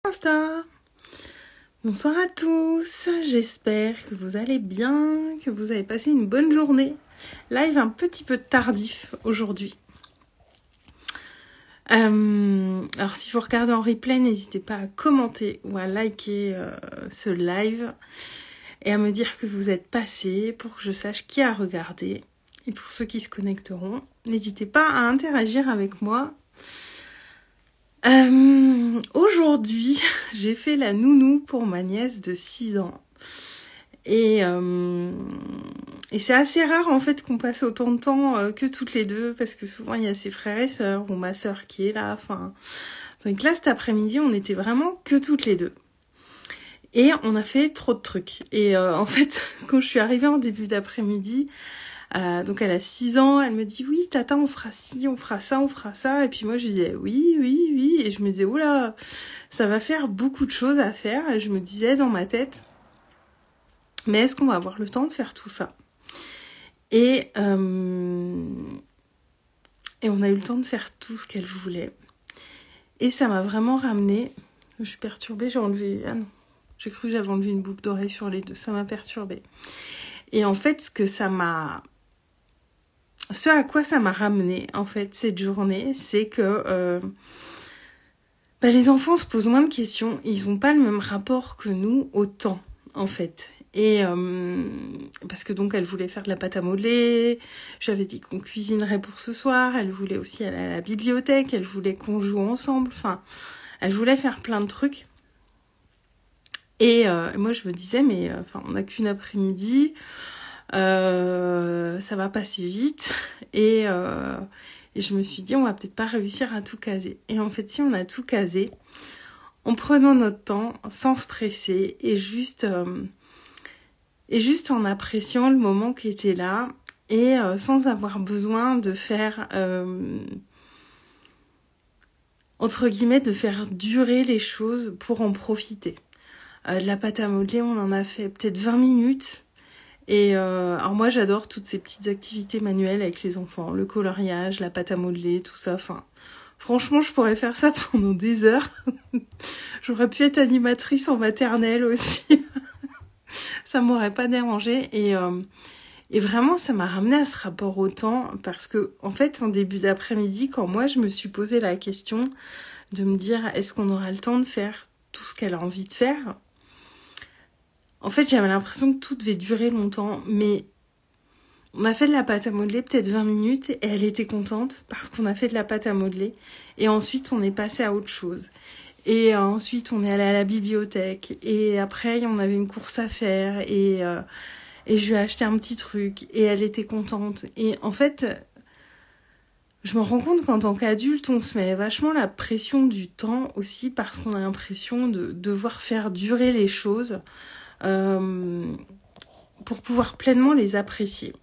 Insta. Bonsoir à tous, j'espère que vous allez bien, que vous avez passé une bonne journée. Live un petit peu tardif aujourd'hui. Alors si vous regardez en replay, n'hésitez pas à commenter ou à liker ce live et à me dire que vous êtes passé pour que je sache qui a regardé. Et pour ceux qui se connecteront, n'hésitez pas à interagir avec moi. Aujourd'hui, j'ai fait la nounou pour ma nièce de 6 ans. Et c'est assez rare en fait qu'on passe autant de temps que toutes les deux, parce que souvent il y a ses frères et sœurs ou ma sœur qui est là. Enfin, donc là cet après-midi, on était vraiment que toutes les deux. Et on a fait trop de trucs. Et en fait, quand je suis arrivée en début d'après-midi, donc elle a 6 ans, elle me dit oui tata on fera ci, on fera ça, on fera ça, et puis moi je disais oui, et je me disais oula, ça va faire beaucoup de choses à faire, et je me disais dans ma tête, mais est-ce qu'on va avoir le temps de faire tout ça? Et on a eu le temps de faire tout ce qu'elle voulait, et ça m'a vraiment ramenée. Je suis perturbée, j'ai enlevé, ah non, j'ai cru que j'avais enlevé une boucle d'oreille sur les deux, ça m'a perturbée. Et en fait ce à quoi ça m'a ramené en fait cette journée, c'est que les enfants se posent moins de questions, ils n'ont pas le même rapport que nous au temps en fait. Et parce que donc elle voulait faire de la pâte à modeler, j'avais dit qu'on cuisinerait pour ce soir, elle voulait aussi aller à la bibliothèque, elle voulait qu'on joue ensemble, enfin elle voulait faire plein de trucs. Et moi je me disais mais on n'a qu'une après-midi, ça va passer vite, et je me suis dit on va peut-être pas réussir à tout caser. Et en fait si, on a tout casé en prenant notre temps, sans se presser, et juste en appréciant le moment qui était là, et sans avoir besoin de faire entre guillemets de faire durer les choses pour en profiter. De la pâte à modeler, on en a fait peut-être 20 minutes. Et alors moi j'adore toutes ces petites activités manuelles avec les enfants, le coloriage, la pâte à modeler, tout ça. Enfin, franchement je pourrais faire ça pendant des heures. J'aurais pu être animatrice en maternelle aussi. Ça m'aurait pas dérangé. Et vraiment ça m'a ramené à ce rapport au temps, parce que en fait en début d'après-midi, quand moi je me suis posé la question de me dire est-ce qu'on aura le temps de faire tout ce qu'elle a envie de faire, en fait, j'avais l'impression que tout devait durer longtemps, mais on a fait de la pâte à modeler peut-être 20 minutes, et elle était contente parce qu'on a fait de la pâte à modeler. Et ensuite, on est passé à autre chose. Et ensuite, on est allé à la bibliothèque. Et après, on avait une course à faire. Et je lui ai acheté un petit truc. Et elle était contente. Et en fait, je me rends compte qu'en tant qu'adulte, on se met vachement la pression du temps aussi, parce qu'on a l'impression de devoir faire durer les choses. Pour pouvoir pleinement les apprécier.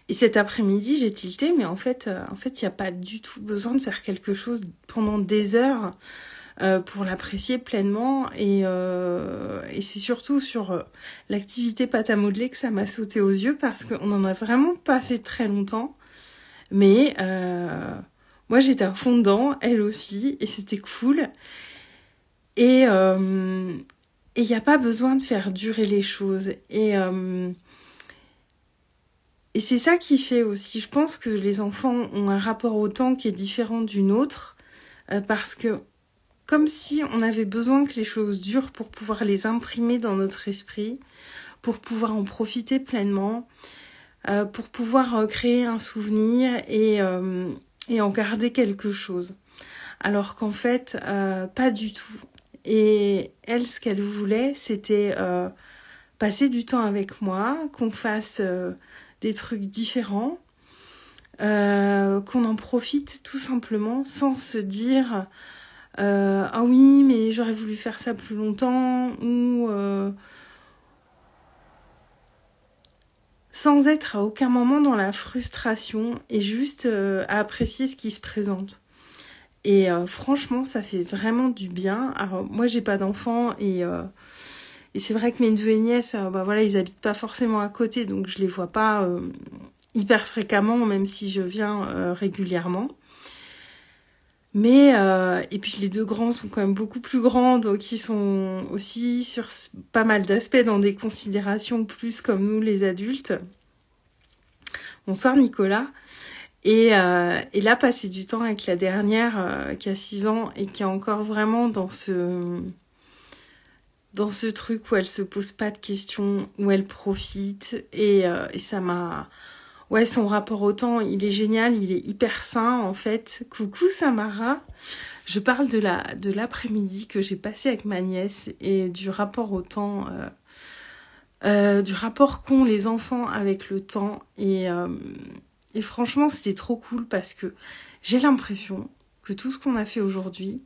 Et cet après-midi, j'ai tilté, mais en fait, il n'y a pas du tout besoin de faire quelque chose pendant des heures pour l'apprécier pleinement. Et c'est surtout sur l'activité pâte à modeler que ça m'a sauté aux yeux, parce qu'on n'en a vraiment pas fait très longtemps. Mais moi, j'étais à fond dedans, elle aussi, et c'était cool. Et il n'y a pas besoin de faire durer les choses. Et c'est ça qui fait aussi, je pense que les enfants ont un rapport au temps qui est différent d'une autre, parce que comme si on avait besoin que les choses durent pour pouvoir les imprimer dans notre esprit, pour pouvoir en profiter pleinement, pour pouvoir créer un souvenir et en garder quelque chose. Alors qu'en fait, pas du tout. Et elle, ce qu'elle voulait, c'était passer du temps avec moi, qu'on fasse des trucs différents, qu'on en profite tout simplement, sans se dire ah oui, mais j'aurais voulu faire ça plus longtemps, ou sans être à aucun moment dans la frustration, et juste à apprécier ce qui se présente. Et franchement, ça fait vraiment du bien. Alors moi, j'ai pas d'enfants, et c'est vrai que mes neveux et nièces, ils habitent pas forcément à côté, donc je les vois pas hyper fréquemment, même si je viens régulièrement. Mais et puis les deux grands sont quand même beaucoup plus grands, donc ils sont aussi sur pas mal d'aspects dans des considérations plus comme nous les adultes. Bonsoir Nicolas. Et là, passer du temps avec la dernière qui a 6 ans et qui est encore vraiment dans ce truc où elle se pose pas de questions, où elle profite et ça m'a... Ouais, son rapport au temps, il est génial, il est hyper sain en fait. Coucou Samara. Je parle de l'après-midi que j'ai passé avec ma nièce et du rapport au temps, du rapport qu'ont les enfants avec le temps. Et franchement, c'était trop cool parce que j'ai l'impression que tout ce qu'on a fait aujourd'hui,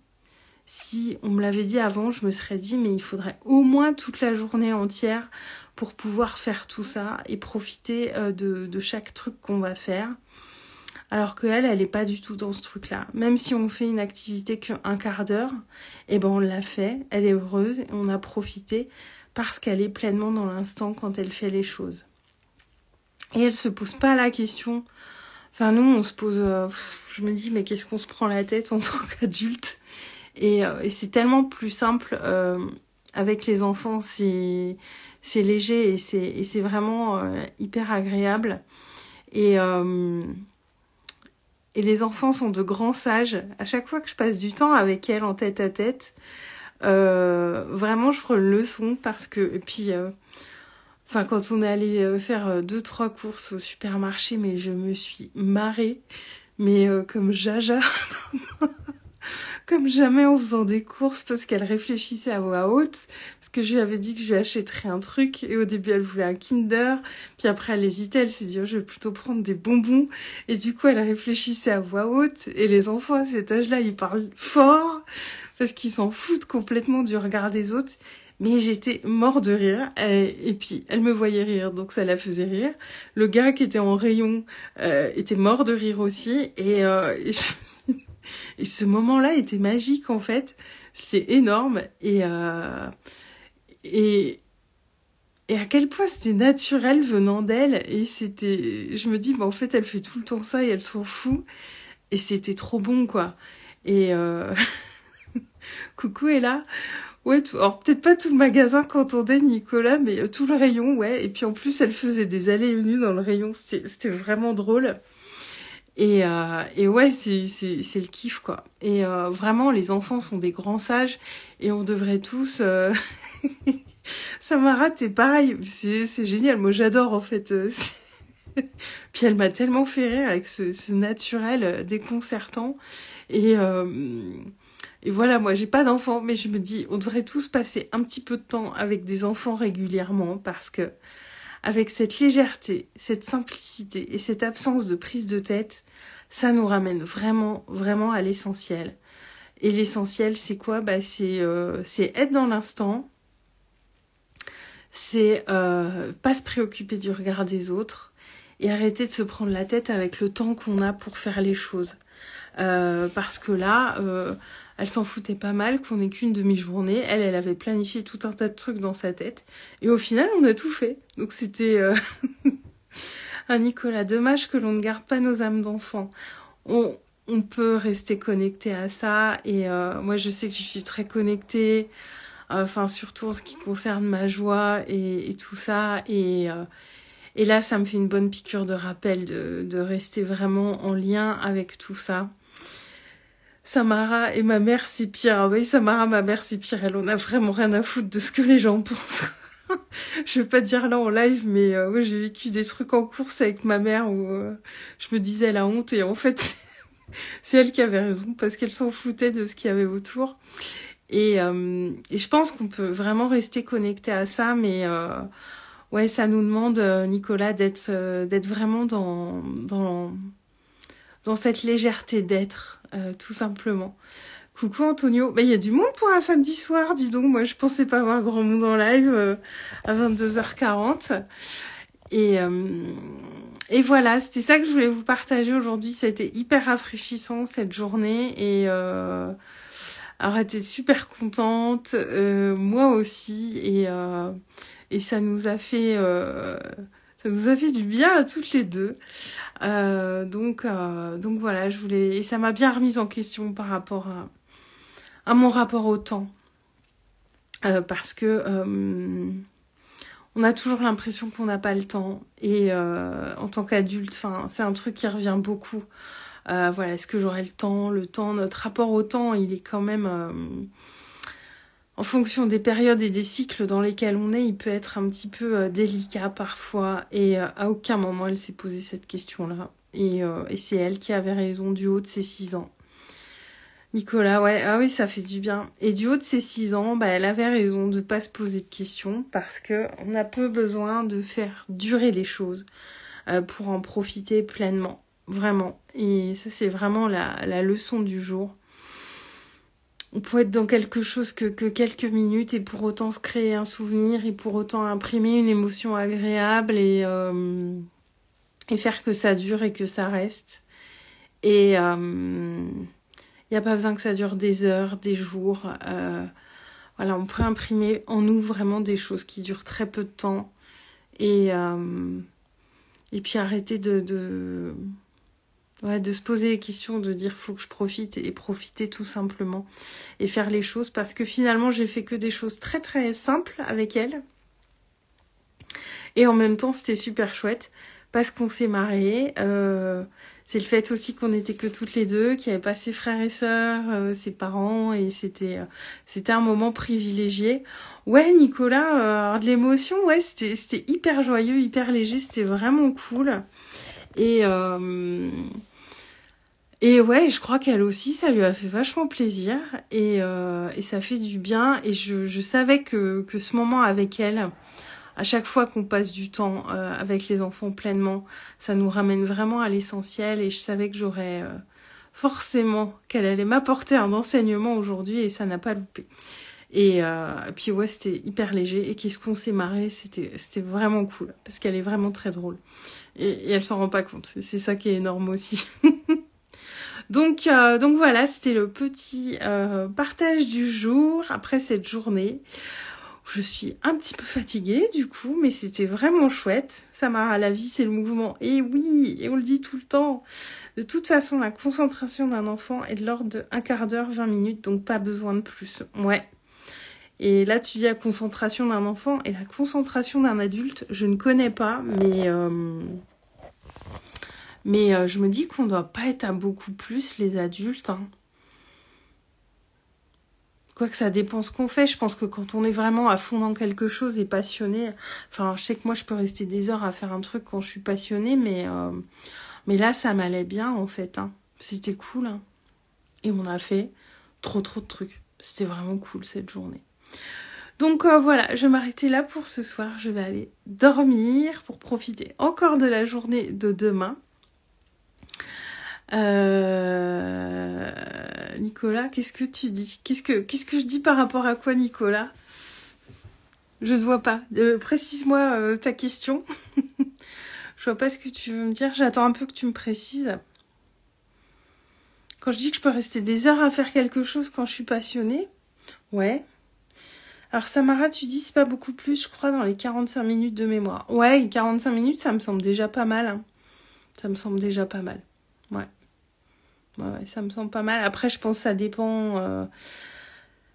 si on me l'avait dit avant, je me serais dit mais il faudrait au moins toute la journée entière pour pouvoir faire tout ça et profiter de chaque truc qu'on va faire. Alors qu'elle, elle est pas du tout dans ce truc-là. Même si on fait une activité qu'un quart d'heure, eh ben on l'a fait, elle est heureuse et on a profité parce qu'elle est pleinement dans l'instant quand elle fait les choses. Et elle se pose pas la question. Enfin nous, on se pose... je me dis mais qu'est-ce qu'on se prend la tête en tant qu'adulte ? Et c'est tellement plus simple avec les enfants, c'est léger et c'est vraiment hyper agréable. Et les enfants sont de grands sages. À chaque fois que je passe du temps avec elles en tête à tête, vraiment je prends une leçon parce que... Et puis, quand on est allé faire 2-3 courses au supermarché, mais je me suis marrée, mais comme jaja... comme jamais en faisant des courses parce qu'elle réfléchissait à voix haute, parce que je lui avais dit que je lui achèterais un truc et au début elle voulait un Kinder, puis après elle hésitait, elle s'est dit je vais plutôt prendre des bonbons et du coup elle réfléchissait à voix haute et les enfants à cet âge-là ils parlent fort parce qu'ils s'en foutent complètement du regard des autres. Mais j'étais mort de rire et puis elle me voyait rire donc ça la faisait rire. Le gars qui était en rayon était mort de rire aussi et ce moment-là était magique en fait, c'était énorme et à quel point c'était naturel venant d'elle et je me dis en fait elle fait tout le temps ça et elle s'en fout et c'était trop bon quoi. Et coucou est là. Ouais, alors peut-être pas tout le magasin qu'entendait Nicolas, mais tout le rayon, ouais. Et puis en plus elle faisait des allées et venues dans le rayon, c'était vraiment drôle. Et ouais, c'est le kiff, quoi. Et vraiment, les enfants sont des grands sages et on devrait tous... Samara, t'es pareil, c'est génial. Moi, j'adore, en fait. Puis elle m'a tellement fait rire avec ce naturel déconcertant. Et voilà, moi, j'ai pas d'enfants, mais je me dis, on devrait tous passer un petit peu de temps avec des enfants régulièrement parce que avec cette légèreté, cette simplicité et cette absence de prise de tête, ça nous ramène vraiment, vraiment à l'essentiel. Et l'essentiel, c'est quoi ? C'est être dans l'instant, c'est pas se préoccuper du regard des autres et arrêter de se prendre la tête avec le temps qu'on a pour faire les choses. Parce que là... elle s'en foutait pas mal qu'on ait qu'une demi-journée. Elle avait planifié tout un tas de trucs dans sa tête. Et au final, on a tout fait. Donc c'était... Ah Nicolas, dommage que l'on ne garde pas nos âmes d'enfant. On peut rester connecté à ça. Et moi, je sais que je suis très connectée. Surtout en ce qui concerne ma joie et tout ça. Et là, ça me fait une bonne piqûre de rappel de rester vraiment en lien avec tout ça. Samara et ma mère, c'est pire. Ah oui, Samara, ma mère, c'est pire. Elle en a vraiment rien à foutre de ce que les gens pensent. Je vais pas dire là en live, mais ouais, j'ai vécu des trucs en course avec ma mère où je me disais elle a honte et en fait c'est elle qui avait raison parce qu'elle s'en foutait de ce qu'il y avait autour. Et je pense qu'on peut vraiment rester connecté à ça, mais ouais, ça nous demande, Nicolas, d'être vraiment dans cette légèreté d'être, tout simplement. Coucou Antonio. Il y a du monde pour un samedi soir, dis donc. Moi, je pensais pas avoir grand monde en live à 22h40. Et voilà, c'était ça que je voulais vous partager aujourd'hui. Ça a été hyper rafraîchissant cette journée. Et alors, j'étais super contente. Moi aussi. Et ça nous a fait Ça nous a fait du bien à toutes les deux. Donc voilà, je voulais... Et ça m'a bien remise en question par rapport à mon rapport au temps. Parce que on a toujours l'impression qu'on n'a pas le temps. Et en tant qu'adulte, c'est un truc qui revient beaucoup. Voilà, est-ce que j'aurai le temps, notre rapport au temps, il est quand même... en fonction des périodes et des cycles dans lesquels on est, il peut être un petit peu délicat parfois. Et à aucun moment elle s'est posé cette question-là. Et c'est elle qui avait raison du haut de ses 6 ans. Nicolas, ouais, ah oui, ça fait du bien. Et du haut de ses 6 ans, elle avait raison de pas se poser de questions parce que on a peu besoin de faire durer les choses pour en profiter pleinement. Vraiment. Et ça, c'est vraiment la leçon du jour. On peut être dans quelque chose que quelques minutes et pour autant se créer un souvenir et pour autant imprimer une émotion agréable et faire que ça dure et que ça reste. Et il n'y a pas besoin que ça dure des heures, des jours. Voilà, on peut imprimer en nous vraiment des choses qui durent très peu de temps. Et puis arrêter de se poser les questions, de dire faut que je profite et profiter tout simplement et faire les choses parce que finalement j'ai fait que des choses très très simples avec elle et en même temps c'était super chouette parce qu'on s'est marré. C'est le fait aussi qu'on était que toutes les deux, qu'il n'y avait pas ses frères et sœurs, ses parents et c'était un moment privilégié. Ouais Nicolas, de l'émotion, ouais c'était hyper joyeux, hyper léger, c'était vraiment cool. Et ouais, je crois qu'elle aussi, ça lui a fait vachement plaisir et ça fait du bien. Et je savais que ce moment avec elle, à chaque fois qu'on passe du temps avec les enfants pleinement, ça nous ramène vraiment à l'essentiel. Et je savais que j'aurais forcément qu'elle allait m'apporter un enseignement aujourd'hui et ça n'a pas loupé. Et puis ouais, c'était hyper léger et qu'est-ce qu'on s'est marré, c'était vraiment cool parce qu'elle est vraiment très drôle et elle s'en rend pas compte, c'est ça qui est énorme aussi. Donc voilà, c'était le petit partage du jour après cette journée. Je suis un petit peu fatiguée du coup, mais c'était vraiment chouette. Samara, la vie c'est le mouvement. Et oui, et on le dit tout le temps. De toute façon, la concentration d'un enfant est de l'ordre de 1/4 d'heure, 20 minutes, donc pas besoin de plus. Ouais. Et là, tu dis la concentration d'un enfant et la concentration d'un adulte, je ne connais pas, mais je me dis qu'on ne doit pas être à beaucoup plus, les adultes. Hein. Quoique ça dépend ce qu'on fait. Je pense que quand on est vraiment à fond dans quelque chose et passionné... Enfin, je sais que moi, je peux rester des heures à faire un truc quand je suis passionnée, mais là, ça m'allait bien, en fait. Hein. C'était cool. Hein. Et on a fait trop de trucs. C'était vraiment cool, cette journée. Donc voilà, je vais m'arrêter là pour ce soir. Je vais aller dormir pour profiter encore de la journée de demain. Nicolas, qu'est-ce que tu dis ? Qu'est-ce que je dis par rapport à quoi, Nicolas ? Je ne vois pas. Précise-moi ta question. Je vois pas ce que tu veux me dire. J'attends un peu que tu me précises. Quand je dis que je peux rester des heures à faire quelque chose quand je suis passionnée, ouais. Alors Samara, tu dis c'est pas beaucoup plus, je crois, dans les 45 minutes de mémoire. Ouais, 45 minutes, ça me semble déjà pas mal. Hein. Ça me semble déjà pas mal. Ouais. Ouais, ça me semble pas mal. Après, je pense que ça dépend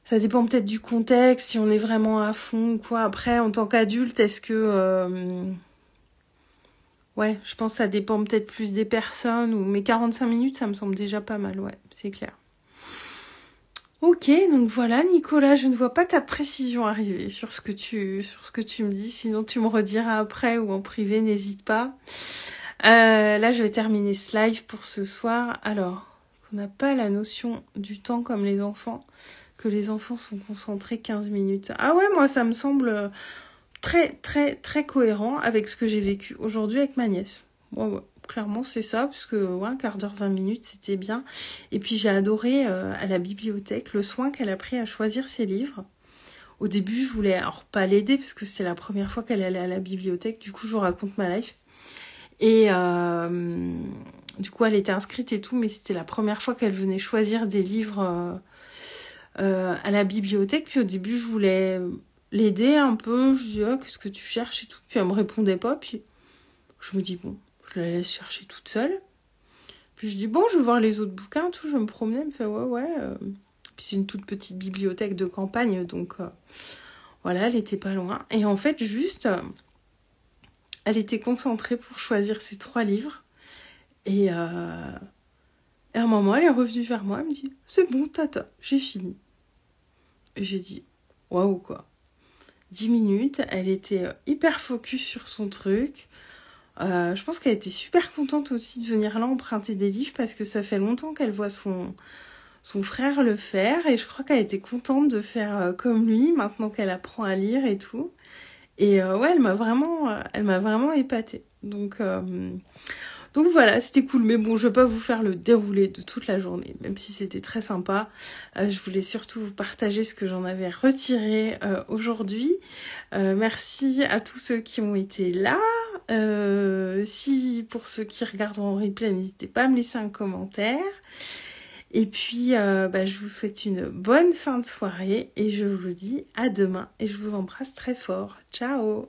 peut-être du contexte, si on est vraiment à fond ou quoi. Après, en tant qu'adulte, est-ce que... Ouais, je pense que ça dépend peut-être plus des personnes. Mais 45 minutes, ça me semble déjà pas mal, ouais, c'est clair. Ok, donc voilà, Nicolas, je ne vois pas ta précision arriver sur ce que tu me dis. Sinon, tu me rediras après ou en privé, n'hésite pas. Là, je vais terminer ce live pour ce soir. Alors, on n'a pas la notion du temps comme les enfants, que les enfants sont concentrés 15 minutes. Ah ouais, moi, ça me semble très, très, très cohérent avec ce que j'ai vécu aujourd'hui avec ma nièce. Ouais. Clairement, c'est ça, parce que 1/4 d'heure, 20 minutes, c'était bien. Et puis, j'ai adoré à la bibliothèque le soin qu'elle a pris à choisir ses livres. Au début, je voulais alors pas l'aider, parce que c'était la première fois qu'elle allait à la bibliothèque. Du coup, je vous raconte ma life. Et du coup, elle était inscrite et tout, mais c'était la première fois qu'elle venait choisir des livres à la bibliothèque. Puis au début, je voulais l'aider un peu. Je disais, oh, qu'est-ce que tu cherches et tout. Puis elle me répondait pas. Puis Je me dis, bon, je la laisse chercher toute seule. Puis je dis, bon, je vais voir les autres bouquins, tout. Je me promenais, elle me fait, ouais. Puis c'est une toute petite bibliothèque de campagne, donc voilà, elle était pas loin. Et en fait, juste, elle était concentrée pour choisir ses 3 livres. Et à un moment, elle est revenue vers moi, elle me dit, c'est bon, tata, j'ai fini. Et j'ai dit, waouh, quoi. 10 minutes, elle était hyper focus sur son truc. Je pense qu'elle était super contente aussi de venir là emprunter des livres parce que ça fait longtemps qu'elle voit son frère le faire et je crois qu'elle était contente de faire comme lui maintenant qu'elle apprend à lire et tout. Et ouais, elle m'a vraiment épatée. Donc voilà, c'était cool. Mais bon, je vais pas vous faire le déroulé de toute la journée, même si c'était très sympa. Je voulais surtout vous partager ce que j'en avais retiré aujourd'hui. Merci à tous ceux qui ont été là. Pour ceux qui regardent en replay, n'hésitez pas à me laisser un commentaire. Et puis, je vous souhaite une bonne fin de soirée et je vous dis à demain et je vous embrasse très fort. Ciao!